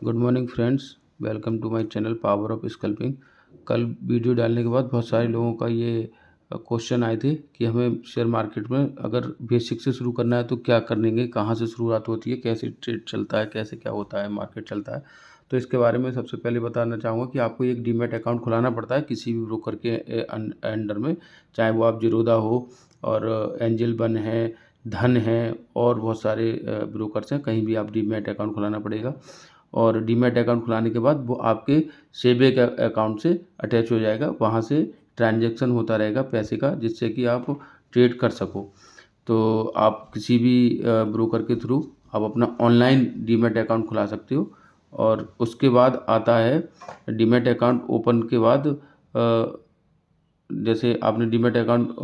Good morning friends, welcome to my channel power of scalping. कल video डालने के बाद बहुत सारे लोगों का ये क्वेश्चन आए थे कि हमें शेयर मार्केट में अगर बेसिक से शुरू करना है तो क्या करेंगे, कहाँ से शुरुआत होती है, कैसे ट्रेड चलता है, कैसे क्या होता है, मार्केट चलता है। तो इसके बारे में सबसे पहले बताना चाहूँगा कि आपको एक डीमैट अकाउंट खुलाना पड़ता है किसी भी ब्रोकर के अंडर में, चाहे वो आप जीरोधा हो और एंजल वन है, धन है और बहुत सारे ब्रोकर्स हैं। कहीं भी आप डीमैट अकाउंट खुलाना पड़ेगा और डीमैट अकाउंट खुलाने के बाद वो आपके सेविंग अकाउंट से अटैच हो जाएगा। वहाँ से ट्रांजैक्शन होता रहेगा पैसे का, जिससे कि आप ट्रेड कर सको। तो आप किसी भी ब्रोकर के थ्रू आप अपना ऑनलाइन डीमैट अकाउंट खुला सकते हो। और उसके बाद आता है डीमैट अकाउंट ओपन के बाद जैसे आपने डीमैट अकाउंट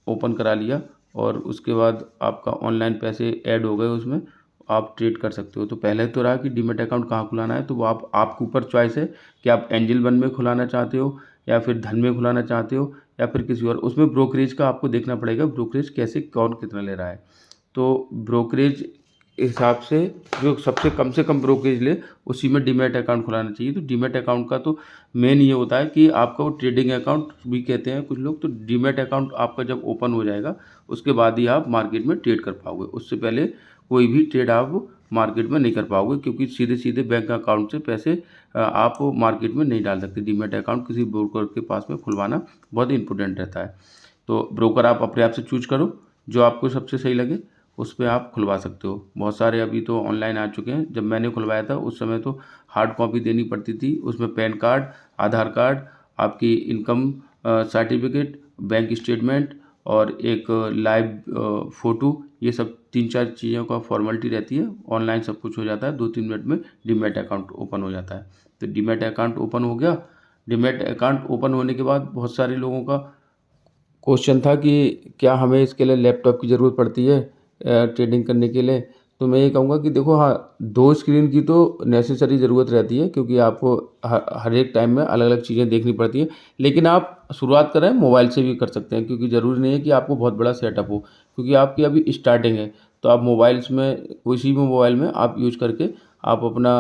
ओपन करा लिया और उसके बाद आपका ऑनलाइन पैसे ऐड हो गए, उसमें आप ट्रेड कर सकते हो। तो पहले तो रहा कि डीमैट अकाउंट कहाँ खुलाना है, तो वो आपके ऊपर चॉइस है कि आप एंजल वन में खुलाना चाहते हो या फिर धन में खुलाना चाहते हो या फिर किसी और। उसमें ब्रोकरेज का आपको देखना पड़ेगा, ब्रोकरेज कैसे कौन कितना ले रहा है। तो ब्रोकरेज हिसाब से जो सबसे कम से कम ब्रोकरेज ले, उसी में डीमैट अकाउंट खुलाना चाहिए। तो डीमैट अकाउंट का तो मेन ये होता है कि आपका वो ट्रेडिंग अकाउंट भी कहते हैं कुछ लोग। तो डीमैट अकाउंट आपका जब ओपन हो जाएगा उसके बाद ही आप मार्केट में ट्रेड कर पाओगे। उससे पहले कोई भी ट्रेड आप मार्केट में नहीं कर पाओगे, क्योंकि सीधे सीधे बैंक अकाउंट से पैसे आप मार्केट में नहीं डाल सकते। डीमैट अकाउंट किसी ब्रोकर के पास में खुलवाना बहुत इंपॉर्टेंट रहता है। तो ब्रोकर आप अपने आप से चूज करो, जो आपको सबसे सही लगे उस पर आप खुलवा सकते हो। बहुत सारे अभी तो ऑनलाइन आ चुके हैं। जब मैंने खुलवाया था उस समय तो हार्ड कॉपी देनी पड़ती थी, उसमें पैन कार्ड, आधार कार्ड, आपकी इनकम सर्टिफिकेट, बैंक स्टेटमेंट और एक लाइव फ़ोटो, ये सब 3-4 चीज़ों का फॉर्मेलिटी रहती है। ऑनलाइन सब कुछ हो जाता है, 2-3 मिनट में डीमैट अकाउंट ओपन हो जाता है। तो डीमैट अकाउंट ओपन हो गया। डीमैट अकाउंट ओपन होने के बाद बहुत सारे लोगों का क्वेश्चन था कि क्या हमें इसके लिए लैपटॉप की ज़रूरत पड़ती है ट्रेडिंग करने के लिए। तो मैं ये कहूँगा कि देखो, हाँ, 2 स्क्रीन की तो नेसेसरी ज़रूरत रहती है, क्योंकि आपको हर एक टाइम में अलग अलग चीज़ें देखनी पड़ती हैं। लेकिन आप शुरुआत करें मोबाइल से भी कर सकते हैं, क्योंकि ज़रूरी नहीं है कि आपको बहुत बड़ा सेटअप हो, क्योंकि आपकी अभी स्टार्टिंग है। तो आप मोबाइल्स में, किसी भी मोबाइल में आप यूज करके आप अपना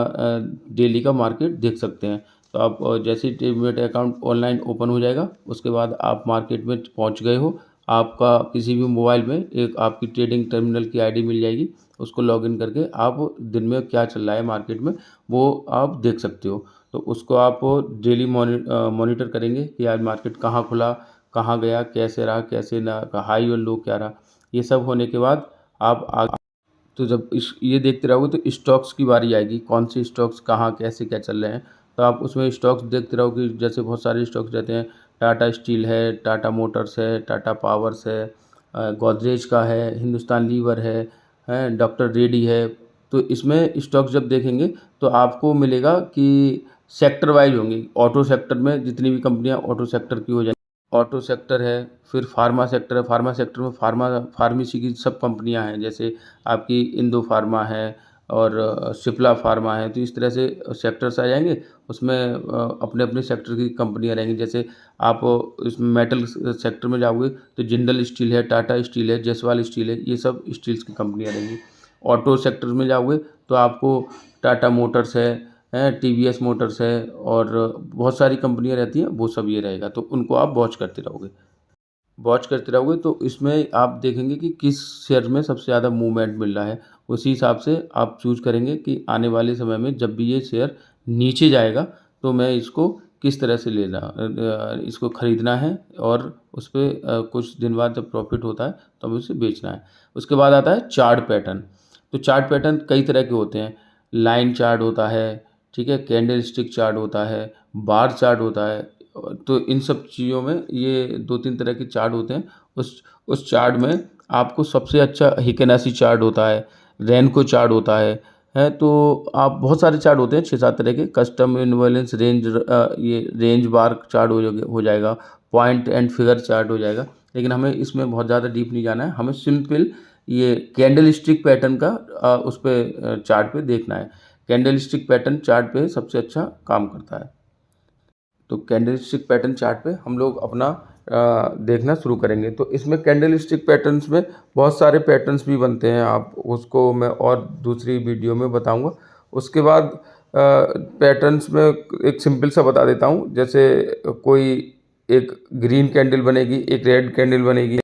डेली का मार्केट देख सकते हैं। तो आप जैसे ही डीमैट अकाउंट ऑनलाइन ओपन हो जाएगा उसके बाद आप मार्केट में पहुंच गए हो। आपका किसी भी मोबाइल में एक आपकी ट्रेडिंग टर्मिनल की आईडी मिल जाएगी। उसको लॉगिन करके आप दिन में क्या चल रहा है मार्केट में वो आप देख सकते हो। तो उसको आप डेली मॉनिटर करेंगे कि आज मार्केट कहाँ खुला, कहाँ गया, कैसे रहा, कैसे ना, हाई और लो क्या रहा। ये सब होने के बाद आप तो जब इस ये देखते रहोगे तो स्टॉक्स की बारी आएगी, कौन से स्टॉक्स कहाँ कैसे क्या चल रहे हैं। तो आप उसमें स्टॉक्स देखते रहोगे, जैसे बहुत सारे स्टॉक्स रहते हैं। टाटा स्टील है, टाटा मोटर्स है, टाटा पावर्स है, गोदरेज का है, हिंदुस्तान लीवर है, डॉक्टर रेड्डी है। तो इसमें स्टॉक्स जब देखेंगे तो आपको मिलेगा कि सेक्टर वाइज होंगे। ऑटो सेक्टर में जितनी भी कंपनियां ऑटो सेक्टर की हो जाए, ऑटो सेक्टर है। फिर फार्मा सेक्टर है, फार्मा सेक्टर में फार्मेसी की सब कंपनियां हैं, जैसे आपकी इंदो फार्मा है और सिप्ला फार्मा है। तो इस तरह से सेक्टर्स आ जाएंगे। उसमें अपने अपने सेक्टर की कंपनियां रहेंगी। जैसे आप इसमें मेटल सेक्टर में जाओगे तो जिंदल स्टील है, टाटा स्टील है, जायसवाल स्टील है, ये सब स्टील्स की कंपनियां रहेंगी। ऑटो सेक्टर में जाओगे तो आपको टाटा मोटर्स है, टीवीएस मोटर्स है और बहुत सारी कंपनियां रहती हैं, वो सब ये रहेगा। तो उनको आप वॉच करते रहोगे तो इसमें आप देखेंगे कि किस शेयर में सबसे ज़्यादा मूवमेंट मिल रहा है। उसी हिसाब से आप चूज़ करेंगे कि आने वाले समय में जब भी ये शेयर नीचे जाएगा तो मैं इसको किस तरह से इसको ख़रीदना है और उस पे कुछ दिन बाद जब प्रॉफिट होता है तो हमें उसे बेचना है। उसके बाद आता है चार्ट पैटर्न। तो चार्ट पैटर्न कई तरह के होते हैं। लाइन चार्ट होता है, ठीक है, कैंडल स्टिक चार्ट होता है, बार चार्ट होता है। तो इन सब चीज़ों में ये 2-3 तरह के चार्ट होते हैं। उस चार्ट में आपको सबसे अच्छा हिकेनासी चार्ट होता है, रेनको चार्ट होता है। तो आप बहुत सारे चार्ट होते हैं, 6-7 तरह के। कस्टम इनवॉलेंस रेंज, ये रेंज बार चार्ट हो जाएगा, पॉइंट एंड फिगर चार्ट हो जाएगा। लेकिन हमें इसमें बहुत ज़्यादा डीप नहीं जाना है, हमें सिंपल ये कैंडल स्टिक पैटर्न का उस पर चार्ट पे देखना है। कैंडल स्टिक पैटर्न चार्ट पे सबसे अच्छा काम करता है। तो कैंडलस्टिक पैटर्न चार्ट पे हम लोग अपना देखना शुरू करेंगे। तो इसमें कैंडलस्टिक पैटर्न्स में बहुत सारे पैटर्न्स भी बनते हैं, आप उसको मैं और दूसरी वीडियो में बताऊंगा। उसके बाद पैटर्न्स में एक सिंपल सा बता देता हूँ, जैसे कोई एक ग्रीन कैंडल बनेगी, एक रेड कैंडल बनेगी।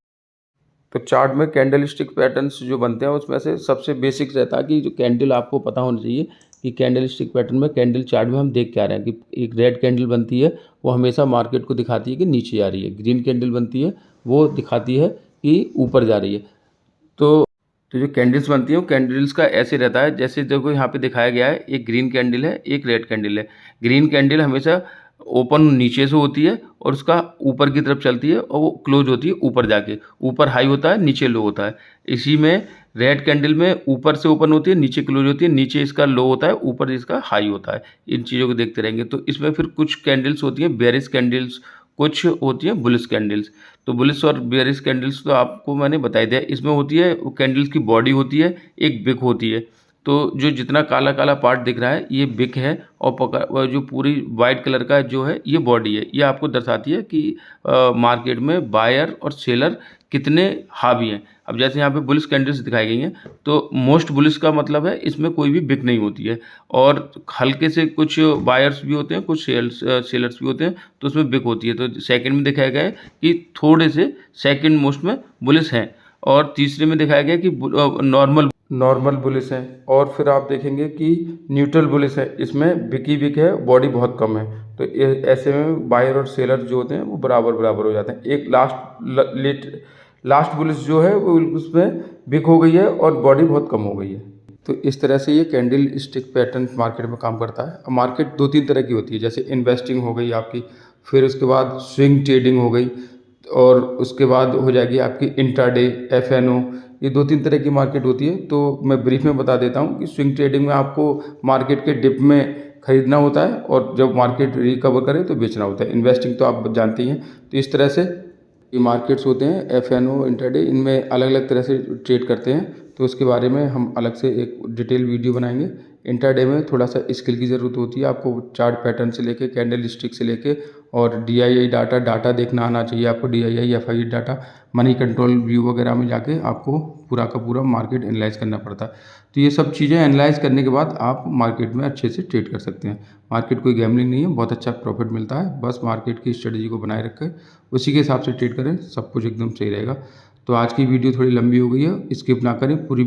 तो चार्ट में कैंडल स्टिक पैटर्न्स जो बनते हैं उसमें से सबसे बेसिक रहता है कि जो कैंडल आपको पता होना चाहिए कि कैंडल स्टिक पैटर्न में कैंडल चार्ट में हम देख क्या रहे हैं कि एक रेड कैंडल बनती है वो हमेशा मार्केट को दिखाती है कि नीचे जा रही है, ग्रीन कैंडल बनती है वो दिखाती है कि ऊपर जा रही है। तो जो कैंडल्स बनती हैं वो कैंडल्स का ऐसे रहता है, जैसे देखो यहाँ पे दिखाया गया है, एक ग्रीन कैंडल है, एक रेड कैंडल है। ग्रीन कैंडल हमेशा ओपन नीचे से होती है और उसका ऊपर की तरफ चलती है और वो क्लोज होती है ऊपर जाके, ऊपर हाई होता है नीचे लो होता है। इसी में रेड कैंडल में ऊपर से ओपन होती है, नीचे क्लोज होती है, नीचे इसका लो होता है, ऊपर इसका हाई होता है। इन चीज़ों को देखते रहेंगे। तो इसमें फिर कुछ कैंडल्स होती हैं बेयरिश कैंडल्स, कुछ होती हैं बुलिश कैंडल्स। तो बुलिश और बेयरिश कैंडल्स तो आपको मैंने बता दिया। इसमें होती है कैंडल्स की बॉडी होती है, एक विक होती है। तो जो जितना काला काला पार्ट दिख रहा है ये विक है और जो पूरी वाइट कलर का जो है ये बॉडी है। ये आपको दर्शाती है कि मार्केट में बायर और सेलर कितने हावी हैं। अब जैसे यहाँ पे बुलिश कैंडल्स दिखाई गई हैं तो मोस्ट बुलिश का मतलब है इसमें कोई भी विक नहीं होती है और हल्के से कुछ बायर्स भी होते हैं, कुछ सेलर्स भी होते हैं, तो उसमें विक होती है। तो सेकंड में दिखाया गया है कि थोड़े से सेकंड मोस्ट में बुलिश हैं और तीसरे में दिखाया गया कि नॉर्मल बुलिश है। और फिर आप देखेंगे कि न्यूट्रल बुलिश है, इसमें विकी विक है, बॉडी बहुत कम है। तो ऐसे में बायर और सेलर जो होते हैं वो बराबर बराबर हो जाते हैं। एक लास्ट बुलिश जो है वो उसमें विक हो गई है और बॉडी बहुत कम हो गई है। तो इस तरह से ये कैंडल स्टिक पैटर्न मार्केट में काम करता है। अब मार्केट दो तीन तरह की होती है, जैसे इन्वेस्टिंग हो गई आपकी, फिर उसके बाद स्विंग ट्रेडिंग हो गई और उसके बाद हो जाएगी आपकी इंट्राडे, एफएनओ। ये दो तीन तरह की मार्केट होती है। तो मैं ब्रीफ में बता देता हूँ कि स्विंग ट्रेडिंग में आपको मार्केट के डिप में खरीदना होता है और जब मार्केट रिकवर करे तो बेचना होता है। इन्वेस्टिंग तो आप जानते ही हैं। तो इस तरह से ये मार्केट्स होते हैं, एफएनओ, इंट्राडे, इनमें अलग अलग तरह से ट्रेड करते हैं। तो उसके बारे में हम अलग से एक डिटेल वीडियो बनाएंगे। इंट्राडे में थोड़ा सा स्किल की ज़रूरत होती है आपको, चार्ट पैटर्न से लेके कैंडल स्टिक से लेके और डीआईआई डाटा देखना आना चाहिए आपको। DII FI data, money control view वगैरह में जाके आपको पूरा का पूरा मार्केट एनालाइज करना पड़ता है। तो ये सब चीज़ें एनालाइज करने के बाद आप मार्केट में अच्छे से ट्रेड कर सकते हैं। मार्केट कोई गैम्बलिंग नहीं है, बहुत अच्छा प्रॉफिट मिलता है। बस मार्केट की स्ट्रेटजी को बनाए रखें, उसी के हिसाब से ट्रेड करें, सब कुछ एकदम सही रहेगा। तो आज की वीडियो थोड़ी लंबी हो गई है, स्किप ना करें, पूरी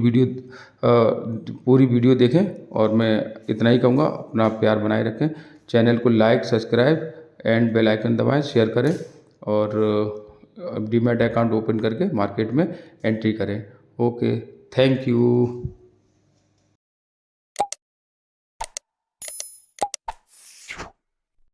वीडियो देखें। और मैं इतना ही कहूँगा, अपना प्यार बनाए रखें, चैनल को like, subscribe and bell icon दबाएं, शेयर करें और डीमैट अकाउंट ओपन करके मार्केट में एंट्री करें। Okay, thank you.